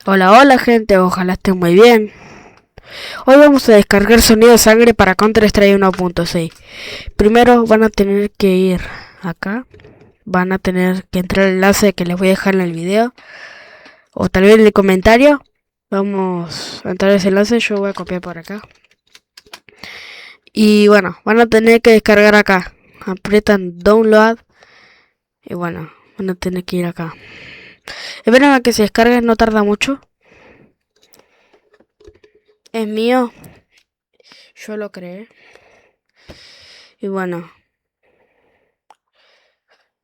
Hola, hola gente, ojalá estén muy bien. Hoy vamos a descargar sonido de sangre para Counter-Strike 1.6. Primero van a tener que ir acá. Van a tener que entrar al enlace que les voy a dejar en el video. O tal vez en el comentario. Vamos a entrar a ese enlace, yo voy a copiar por acá. Y bueno, van a tener que descargar acá. Aprietan download. Y bueno, van a tener que ir acá. Esperen a que se descargue, no tarda mucho. Es mío. Yo lo creé. Y bueno,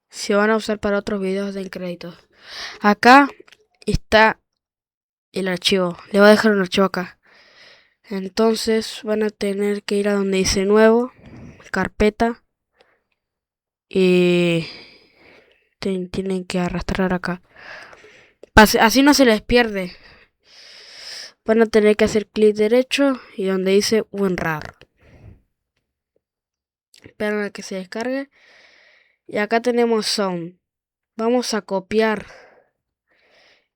se van a usar para otros videos de créditos. Acá está el archivo. Le voy a dejar un archivo acá. Entonces van a tener que ir a donde dice nuevo, carpeta. Y tienen que arrastrar acá. Así no se les pierde. Van a tener que hacer clic derecho y donde dice WinRAR. Esperan a que se descargue. Y acá tenemos Sound. Vamos a copiar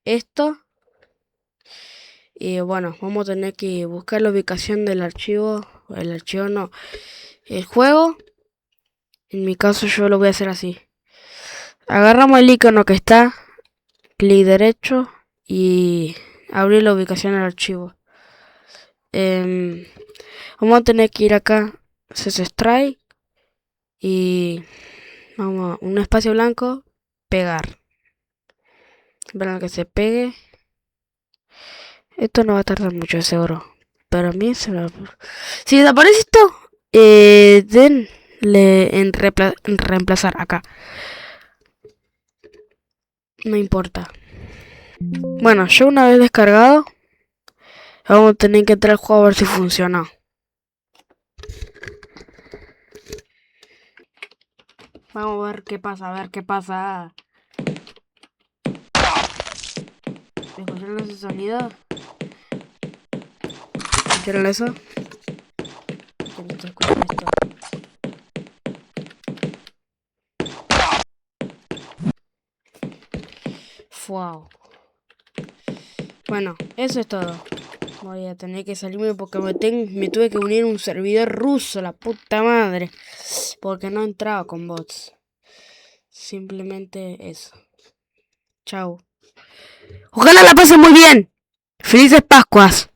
esto. Y bueno, vamos a tener que buscar la ubicación del archivo. El archivo no. El juego. En mi caso yo lo voy a hacer así. Agarramos el icono que está. Clic derecho. Y abrir la ubicación del archivo. Vamos a tener que ir acá. Strike. Y vamos a un espacio blanco. Pegar. Para que se pegue. Esto no va a tardar mucho seguro. Pero a mí se me... Si desaparece esto, denle en reemplazar acá. No importa. Bueno, yo una vez descargado, vamos a tener que entrar al juego a ver si funciona. Vamos a ver qué pasa, a ver qué pasa. ¿Escucharon ese sonido? ¿Escucharon eso? Escuchen esto. Wow. Bueno, eso es todo. Voy a tener que salirme porque me tuve que unir a un servidor ruso, la puta madre. Porque no entraba con bots. Simplemente eso. Chao. Ojalá la pasen muy bien. Felices Pascuas.